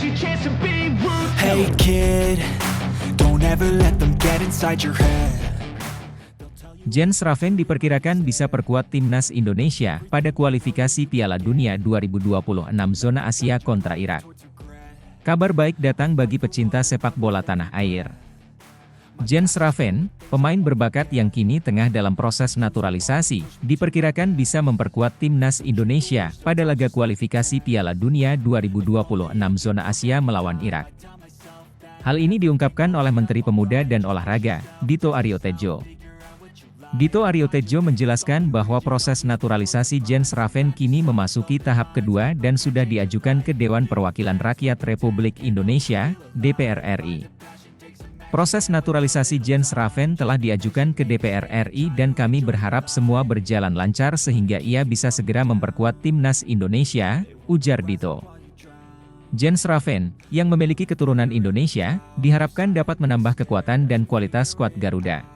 Hey kid, don't ever let them get inside your head. Jens Raven diperkirakan bisa perkuat timnas Indonesia pada kualifikasi Piala Dunia 2026 zona Asia kontra Irak. Kabar baik datang bagi pecinta sepak bola tanah air. Jens Raven, pemain berbakat yang kini tengah dalam proses naturalisasi, diperkirakan bisa memperkuat timnas Indonesia pada laga kualifikasi Piala Dunia 2026 zona Asia melawan Irak. Hal ini diungkapkan oleh Menteri Pemuda dan Olahraga, Dito Aryo Tejo. Dito Aryo Tejo menjelaskan bahwa proses naturalisasi Jens Raven kini memasuki tahap kedua dan sudah diajukan ke Dewan Perwakilan Rakyat Republik Indonesia, DPR RI. Proses naturalisasi Jens Raven telah diajukan ke DPR RI dan kami berharap semua berjalan lancar sehingga ia bisa segera memperkuat timnas Indonesia, ujar Dito. Jens Raven, yang memiliki keturunan Indonesia, diharapkan dapat menambah kekuatan dan kualitas skuad Garuda.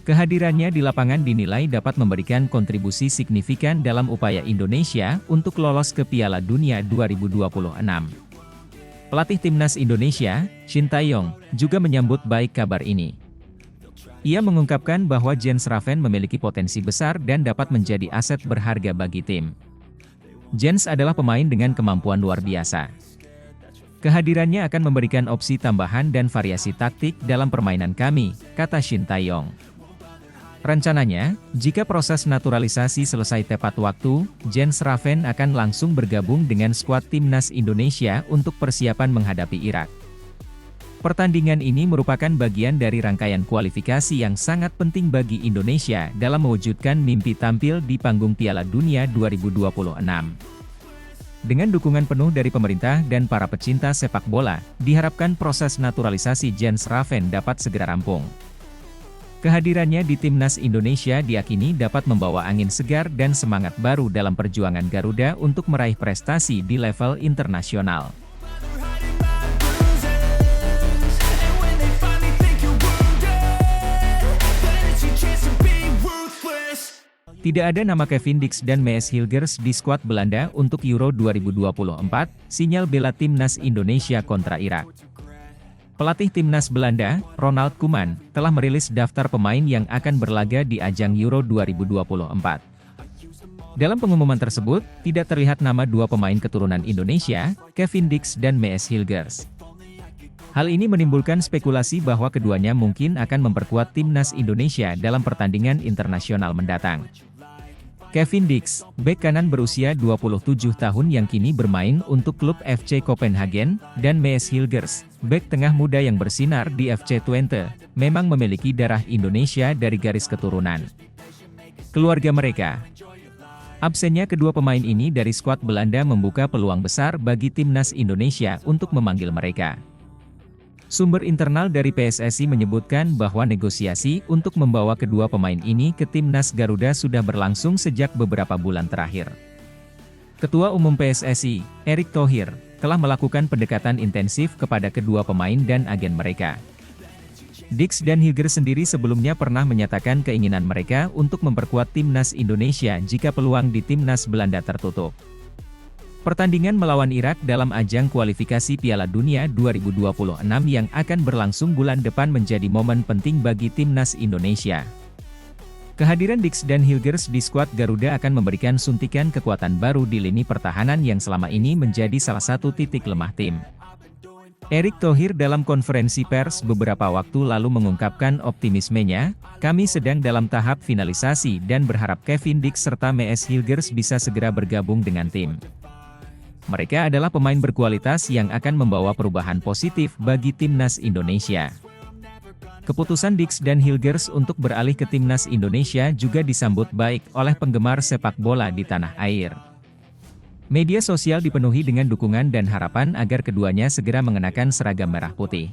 Kehadirannya di lapangan dinilai dapat memberikan kontribusi signifikan dalam upaya Indonesia untuk lolos ke Piala Dunia 2026. Pelatih timnas Indonesia, Shin Tae-yong, juga menyambut baik kabar ini. Ia mengungkapkan bahwa Jens Raven memiliki potensi besar dan dapat menjadi aset berharga bagi tim. Jens adalah pemain dengan kemampuan luar biasa. Kehadirannya akan memberikan opsi tambahan dan variasi taktik dalam permainan kami, kata Shin Tae-yong. Rencananya, jika proses naturalisasi selesai tepat waktu, Jens Raven akan langsung bergabung dengan skuad timnas Indonesia untuk persiapan menghadapi Irak. Pertandingan ini merupakan bagian dari rangkaian kualifikasi yang sangat penting bagi Indonesia dalam mewujudkan mimpi tampil di panggung Piala Dunia 2026. Dengan dukungan penuh dari pemerintah dan para pecinta sepak bola, diharapkan proses naturalisasi Jens Raven dapat segera rampung. Kehadirannya di timnas Indonesia diyakini dapat membawa angin segar dan semangat baru dalam perjuangan Garuda untuk meraih prestasi di level internasional. Tidak ada nama Kevin Dix dan Mees Hilgers di skuad Belanda untuk Euro 2024, sinyal bela timnas Indonesia kontra Irak. Pelatih timnas Belanda, Ronald Koeman, telah merilis daftar pemain yang akan berlaga di ajang Euro 2024. Dalam pengumuman tersebut, tidak terlihat nama dua pemain keturunan Indonesia, Kevin Dix dan Mees Hilgers. Hal ini menimbulkan spekulasi bahwa keduanya mungkin akan memperkuat timnas Indonesia dalam pertandingan internasional mendatang. Kevin Dix, bek kanan berusia 27 tahun yang kini bermain untuk klub FC Copenhagen, dan Mees Hilgers, bek tengah muda yang bersinar di FC Twente, memang memiliki darah Indonesia dari garis keturunan keluarga mereka. Absennya kedua pemain ini dari skuad Belanda membuka peluang besar bagi timnas Indonesia untuk memanggil mereka. Sumber internal dari PSSI menyebutkan bahwa negosiasi untuk membawa kedua pemain ini ke timnas Garuda sudah berlangsung sejak beberapa bulan terakhir. Ketua Umum PSSI, Erick Thohir, telah melakukan pendekatan intensif kepada kedua pemain dan agen mereka. Dix dan Hilgers sendiri sebelumnya pernah menyatakan keinginan mereka untuk memperkuat timnas Indonesia jika peluang di timnas Belanda tertutup. Pertandingan melawan Irak dalam ajang kualifikasi Piala Dunia 2026 yang akan berlangsung bulan depan menjadi momen penting bagi timnas Indonesia. Kehadiran Dix dan Hilgers di skuad Garuda akan memberikan suntikan kekuatan baru di lini pertahanan yang selama ini menjadi salah satu titik lemah tim. Erick Thohir dalam konferensi pers beberapa waktu lalu mengungkapkan optimismenya, "Kami sedang dalam tahap finalisasi dan berharap Kevin Dix serta Mees Hilgers bisa segera bergabung dengan tim. Mereka adalah pemain berkualitas yang akan membawa perubahan positif bagi timnas Indonesia." Keputusan Dix dan Hilgers untuk beralih ke timnas Indonesia juga disambut baik oleh penggemar sepak bola di tanah air. Media sosial dipenuhi dengan dukungan dan harapan agar keduanya segera mengenakan seragam merah putih.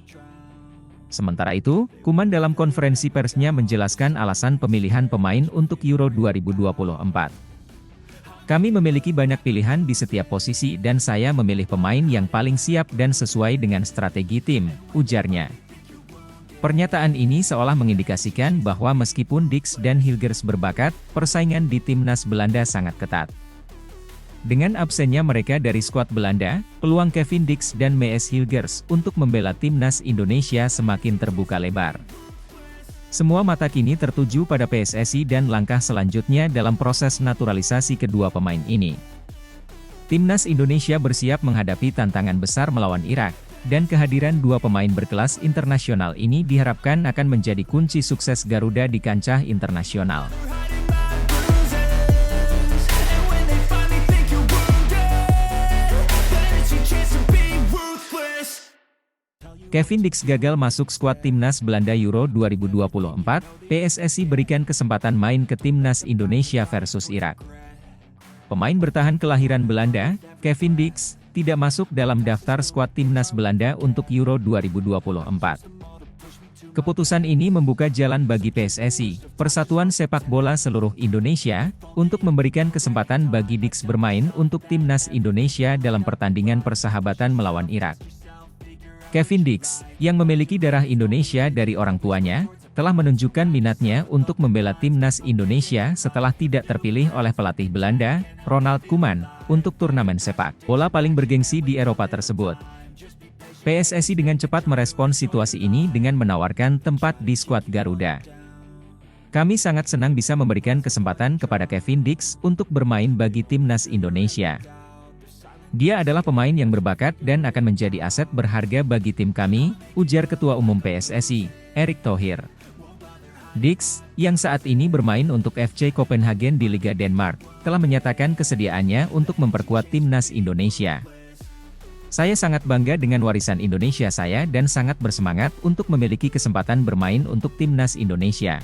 Sementara itu, Koeman dalam konferensi persnya menjelaskan alasan pemilihan pemain untuk Euro 2024. "Kami memiliki banyak pilihan di setiap posisi dan saya memilih pemain yang paling siap dan sesuai dengan strategi tim," ujarnya. Pernyataan ini seolah mengindikasikan bahwa meskipun Dix dan Hilgers berbakat, persaingan di timnas Belanda sangat ketat. Dengan absennya mereka dari skuad Belanda, peluang Kevin Dix dan Mees Hilgers untuk membela timnas Indonesia semakin terbuka lebar. Semua mata kini tertuju pada PSSI dan langkah selanjutnya dalam proses naturalisasi kedua pemain ini. Timnas Indonesia bersiap menghadapi tantangan besar melawan Irak, dan kehadiran dua pemain berkelas internasional ini diharapkan akan menjadi kunci sukses Garuda di kancah internasional. Kevin Dix gagal masuk skuad timnas Belanda Euro 2024, PSSI berikan kesempatan main ke timnas Indonesia versus Irak. Pemain bertahan kelahiran Belanda, Kevin Dix, tidak masuk dalam daftar skuad timnas Belanda untuk Euro 2024. Keputusan ini membuka jalan bagi PSSI, Persatuan Sepak Bola Seluruh Indonesia, untuk memberikan kesempatan bagi Dix bermain untuk timnas Indonesia dalam pertandingan persahabatan melawan Irak. Kevin Dix, yang memiliki darah Indonesia dari orang tuanya, telah menunjukkan minatnya untuk membela timnas Indonesia setelah tidak terpilih oleh pelatih Belanda, Ronald Koeman, untuk turnamen sepak bola paling bergengsi di Eropa tersebut. PSSI dengan cepat merespons situasi ini dengan menawarkan tempat di skuad Garuda. Kami sangat senang bisa memberikan kesempatan kepada Kevin Dix untuk bermain bagi timnas Indonesia. Dia adalah pemain yang berbakat dan akan menjadi aset berharga bagi tim kami, ujar Ketua Umum PSSI, Erick Thohir. Dix, yang saat ini bermain untuk FC Copenhagen di Liga Denmark, telah menyatakan kesediaannya untuk memperkuat timnas Indonesia. Saya sangat bangga dengan warisan Indonesia saya dan sangat bersemangat untuk memiliki kesempatan bermain untuk timnas Indonesia.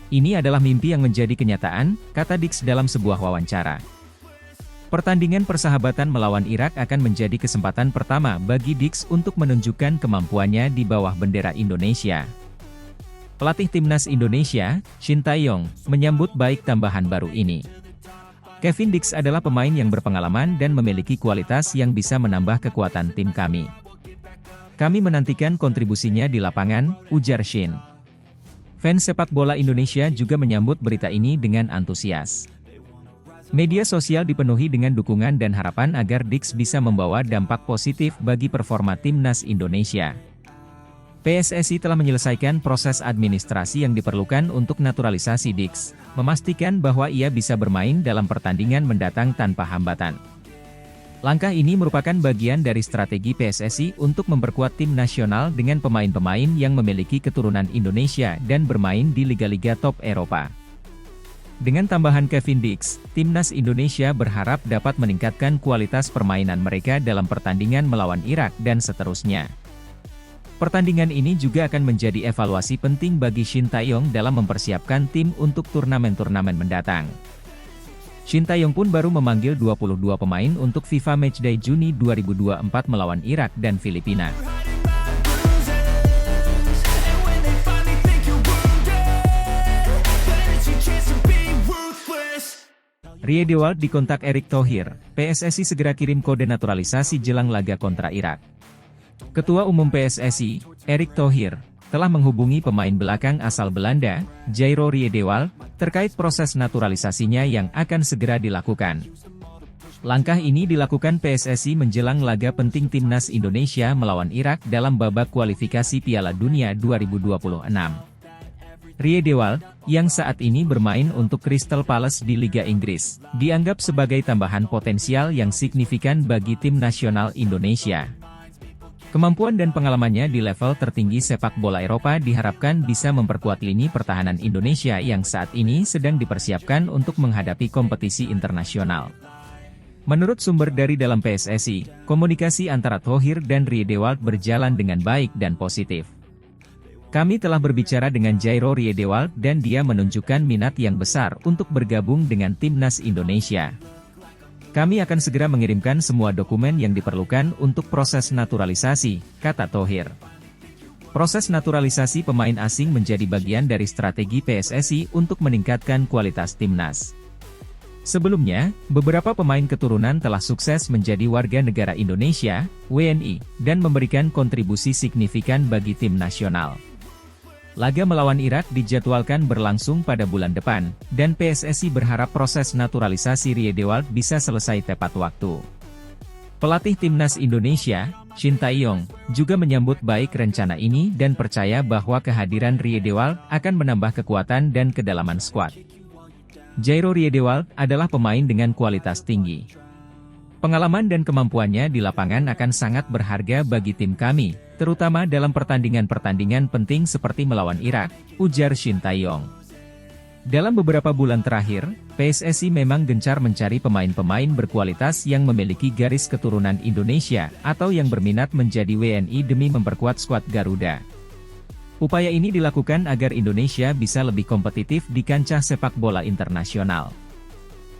Ini adalah mimpi yang menjadi kenyataan, kata Dix dalam sebuah wawancara. Pertandingan persahabatan melawan Irak akan menjadi kesempatan pertama bagi Dix untuk menunjukkan kemampuannya di bawah bendera Indonesia. Pelatih timnas Indonesia, Shin Tae-yong, menyambut baik tambahan baru ini. Kevin Dix adalah pemain yang berpengalaman dan memiliki kualitas yang bisa menambah kekuatan tim kami. Kami menantikan kontribusinya di lapangan, ujar Shin. Fans sepak bola Indonesia juga menyambut berita ini dengan antusias. Media sosial dipenuhi dengan dukungan dan harapan agar Dix bisa membawa dampak positif bagi performa timnas Indonesia. PSSI telah menyelesaikan proses administrasi yang diperlukan untuk naturalisasi Dix, memastikan bahwa ia bisa bermain dalam pertandingan mendatang tanpa hambatan. Langkah ini merupakan bagian dari strategi PSSI untuk memperkuat tim nasional dengan pemain-pemain yang memiliki keturunan Indonesia dan bermain di liga-liga top Eropa. Dengan tambahan Kevin Dix, timnas Indonesia berharap dapat meningkatkan kualitas permainan mereka dalam pertandingan melawan Irak dan seterusnya. Pertandingan ini juga akan menjadi evaluasi penting bagi Shin Tae-yong dalam mempersiapkan tim untuk turnamen-turnamen mendatang. Shin Tae-yong pun baru memanggil 22 pemain untuk FIFA Matchday Juni 2024 melawan Irak dan Filipina. Rie Dewald dikontak Erick Thohir, PSSI segera kirim kode naturalisasi jelang laga kontra Irak. Ketua Umum PSSI, Erick Thohir, telah menghubungi pemain belakang asal Belanda, Jairo Rie Dewald, terkait proses naturalisasinya yang akan segera dilakukan. Langkah ini dilakukan PSSI menjelang laga penting timnas Indonesia melawan Irak dalam babak kualifikasi Piala Dunia 2026. Rie Dewald, yang saat ini bermain untuk Crystal Palace di Liga Inggris, dianggap sebagai tambahan potensial yang signifikan bagi tim nasional Indonesia. Kemampuan dan pengalamannya di level tertinggi sepak bola Eropa diharapkan bisa memperkuat lini pertahanan Indonesia yang saat ini sedang dipersiapkan untuk menghadapi kompetisi internasional. Menurut sumber dari dalam PSSI, komunikasi antara Thohir dan Rie Dewald berjalan dengan baik dan positif. Kami telah berbicara dengan Jairo Rie Dewald dan dia menunjukkan minat yang besar untuk bergabung dengan timnas Indonesia. Kami akan segera mengirimkan semua dokumen yang diperlukan untuk proses naturalisasi, kata Thohir. Proses naturalisasi pemain asing menjadi bagian dari strategi PSSI untuk meningkatkan kualitas timnas. Sebelumnya, beberapa pemain keturunan telah sukses menjadi warga negara Indonesia, WNI, dan memberikan kontribusi signifikan bagi tim nasional. Laga melawan Irak dijadwalkan berlangsung pada bulan depan, dan PSSI berharap proses naturalisasi Riedewald bisa selesai tepat waktu. Pelatih Timnas Indonesia, Shin Tae-yong, juga menyambut baik rencana ini dan percaya bahwa kehadiran Riedewald akan menambah kekuatan dan kedalaman skuad. Jairo Riedewald adalah pemain dengan kualitas tinggi. Pengalaman dan kemampuannya di lapangan akan sangat berharga bagi tim kami, terutama dalam pertandingan-pertandingan penting seperti melawan Irak, ujar Shin Tae-yong. Dalam beberapa bulan terakhir, PSSI memang gencar mencari pemain-pemain berkualitas yang memiliki garis keturunan Indonesia atau yang berminat menjadi WNI demi memperkuat skuad Garuda. Upaya ini dilakukan agar Indonesia bisa lebih kompetitif di kancah sepak bola internasional.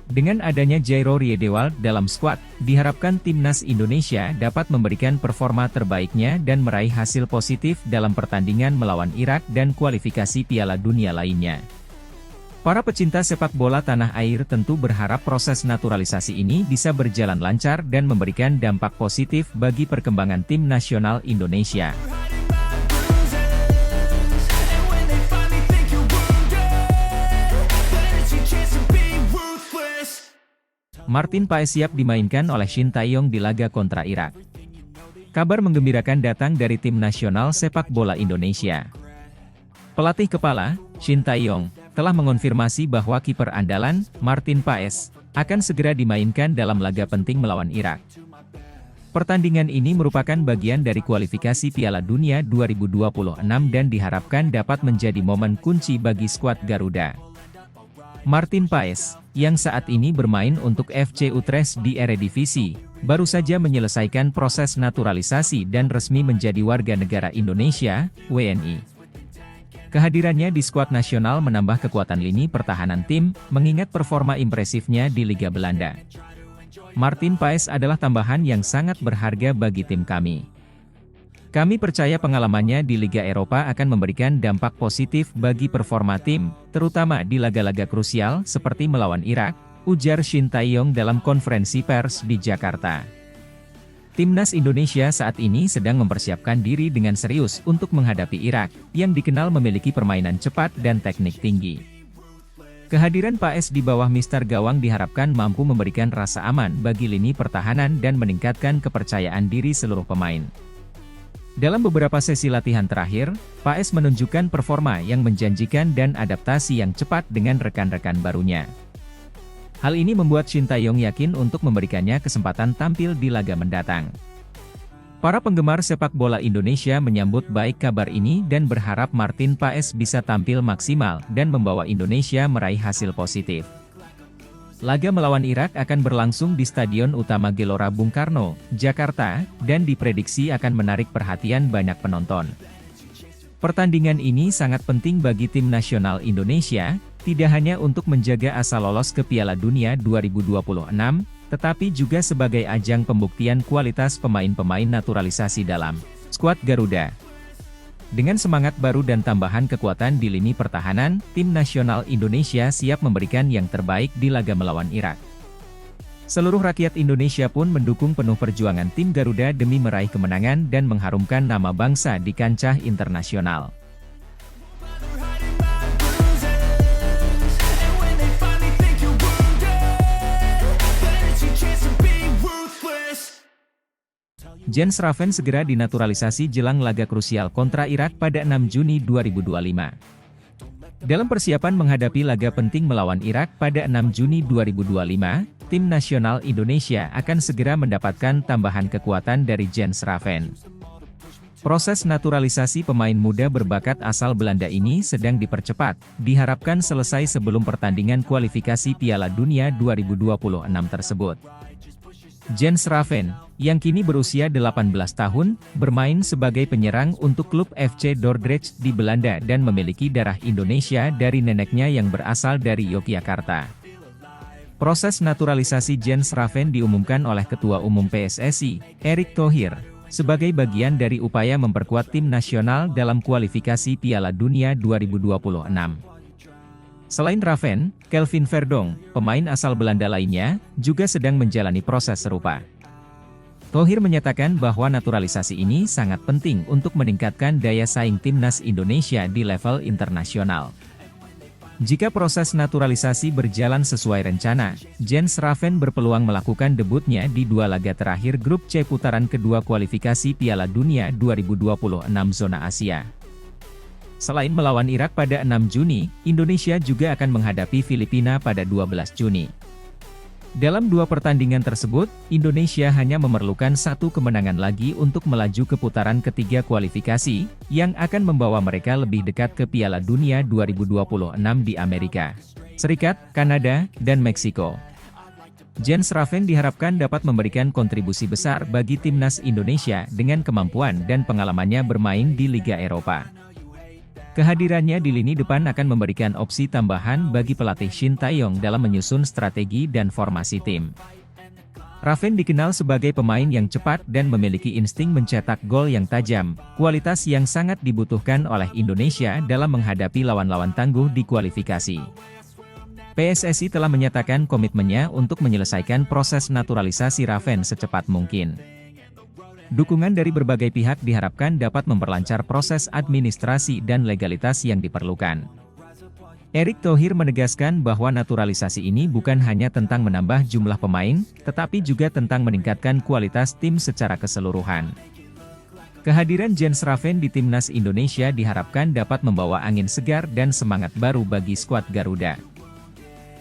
Dengan adanya Jairo Riedewald dalam skuad, diharapkan Timnas Indonesia dapat memberikan performa terbaiknya dan meraih hasil positif dalam pertandingan melawan Irak dan kualifikasi Piala Dunia lainnya. Para pecinta sepak bola tanah air tentu berharap proses naturalisasi ini bisa berjalan lancar dan memberikan dampak positif bagi perkembangan tim nasional Indonesia. Martin Paes siap dimainkan oleh Shin Tae-yong di laga kontra Irak. Kabar menggembirakan datang dari tim nasional sepak bola Indonesia. Pelatih kepala, Shin Tae-yong, telah mengonfirmasi bahwa kiper andalan, Martin Paes, akan segera dimainkan dalam laga penting melawan Irak. Pertandingan ini merupakan bagian dari kualifikasi Piala Dunia 2026 dan diharapkan dapat menjadi momen kunci bagi skuad Garuda. Martin Paes, yang saat ini bermain untuk FC Utrecht di Eredivisie, baru saja menyelesaikan proses naturalisasi dan resmi menjadi warga negara Indonesia, WNI. Kehadirannya di skuad nasional menambah kekuatan lini pertahanan tim, mengingat performa impresifnya di Liga Belanda. Martin Paes adalah tambahan yang sangat berharga bagi tim kami. Kami percaya pengalamannya di Liga Eropa akan memberikan dampak positif bagi performa tim, terutama di laga-laga krusial seperti melawan Irak, ujar Shin Tae-yong dalam konferensi pers di Jakarta. Timnas Indonesia saat ini sedang mempersiapkan diri dengan serius untuk menghadapi Irak, yang dikenal memiliki permainan cepat dan teknik tinggi. Kehadiran Paes di bawah mister gawang diharapkan mampu memberikan rasa aman bagi lini pertahanan dan meningkatkan kepercayaan diri seluruh pemain. Dalam beberapa sesi latihan terakhir, Paes menunjukkan performa yang menjanjikan dan adaptasi yang cepat dengan rekan-rekan barunya. Hal ini membuat Shin Tae-yong yakin untuk memberikannya kesempatan tampil di laga mendatang. Para penggemar sepak bola Indonesia menyambut baik kabar ini dan berharap Martin Paes bisa tampil maksimal dan membawa Indonesia meraih hasil positif. Laga melawan Irak akan berlangsung di Stadion Utama Gelora Bung Karno, Jakarta, dan diprediksi akan menarik perhatian banyak penonton. Pertandingan ini sangat penting bagi tim nasional Indonesia, tidak hanya untuk menjaga asa lolos ke Piala Dunia 2026, tetapi juga sebagai ajang pembuktian kualitas pemain-pemain naturalisasi dalam skuad Garuda. Dengan semangat baru dan tambahan kekuatan di lini pertahanan, tim nasional Indonesia siap memberikan yang terbaik di laga melawan Irak. Seluruh rakyat Indonesia pun mendukung penuh perjuangan tim Garuda demi meraih kemenangan dan mengharumkan nama bangsa di kancah internasional. Jens Raven segera dinaturalisasi jelang laga krusial kontra Irak pada 6 Juni 2025. Dalam persiapan menghadapi laga penting melawan Irak pada 6 Juni 2025, tim nasional Indonesia akan segera mendapatkan tambahan kekuatan dari Jens Raven. Proses naturalisasi pemain muda berbakat asal Belanda ini sedang dipercepat, diharapkan selesai sebelum pertandingan kualifikasi Piala Dunia 2026 tersebut. Jens Raven, yang kini berusia 18 tahun, bermain sebagai penyerang untuk klub FC Dordrecht di Belanda dan memiliki darah Indonesia dari neneknya yang berasal dari Yogyakarta. Proses naturalisasi Jens Raven diumumkan oleh Ketua Umum PSSI, Erick Thohir, sebagai bagian dari upaya memperkuat tim nasional dalam kualifikasi Piala Dunia 2026. Selain Raven, Kelvin Verdonk, pemain asal Belanda lainnya, juga sedang menjalani proses serupa. Thohir menyatakan bahwa naturalisasi ini sangat penting untuk meningkatkan daya saing timnas Indonesia di level internasional. Jika proses naturalisasi berjalan sesuai rencana, Jens Raven berpeluang melakukan debutnya di 2 laga terakhir grup C putaran kedua kualifikasi Piala Dunia 2026 zona Asia. Selain melawan Irak pada 6 Juni, Indonesia juga akan menghadapi Filipina pada 12 Juni. Dalam 2 pertandingan tersebut, Indonesia hanya memerlukan 1 kemenangan lagi untuk melaju ke putaran ketiga kualifikasi, yang akan membawa mereka lebih dekat ke Piala Dunia 2026 di Amerika Serikat, Kanada, dan Meksiko. Jens Raven diharapkan dapat memberikan kontribusi besar bagi timnas Indonesia dengan kemampuan dan pengalamannya bermain di Liga Eropa. Kehadirannya di lini depan akan memberikan opsi tambahan bagi pelatih Shin Tae-yong dalam menyusun strategi dan formasi tim. Raven dikenal sebagai pemain yang cepat dan memiliki insting mencetak gol yang tajam, kualitas yang sangat dibutuhkan oleh Indonesia dalam menghadapi lawan-lawan tangguh di kualifikasi. PSSI telah menyatakan komitmennya untuk menyelesaikan proses naturalisasi Raven secepat mungkin. Dukungan dari berbagai pihak diharapkan dapat memperlancar proses administrasi dan legalitas yang diperlukan. Erick Thohir menegaskan bahwa naturalisasi ini bukan hanya tentang menambah jumlah pemain, tetapi juga tentang meningkatkan kualitas tim secara keseluruhan. Kehadiran Jens Raven di timnas Indonesia diharapkan dapat membawa angin segar dan semangat baru bagi skuad Garuda.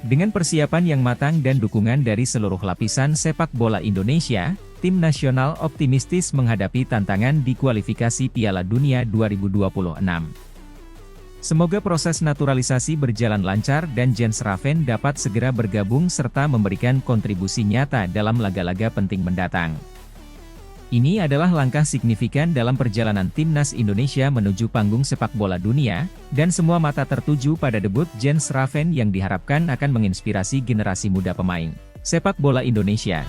Dengan persiapan yang matang dan dukungan dari seluruh lapisan sepak bola Indonesia, tim nasional optimistis menghadapi tantangan di kualifikasi Piala Dunia 2026. Semoga proses naturalisasi berjalan lancar dan Jens Raven dapat segera bergabung serta memberikan kontribusi nyata dalam laga-laga penting mendatang. Ini adalah langkah signifikan dalam perjalanan timnas Indonesia menuju panggung sepak bola dunia, dan semua mata tertuju pada debut Jens Raven yang diharapkan akan menginspirasi generasi muda pemain sepak bola Indonesia.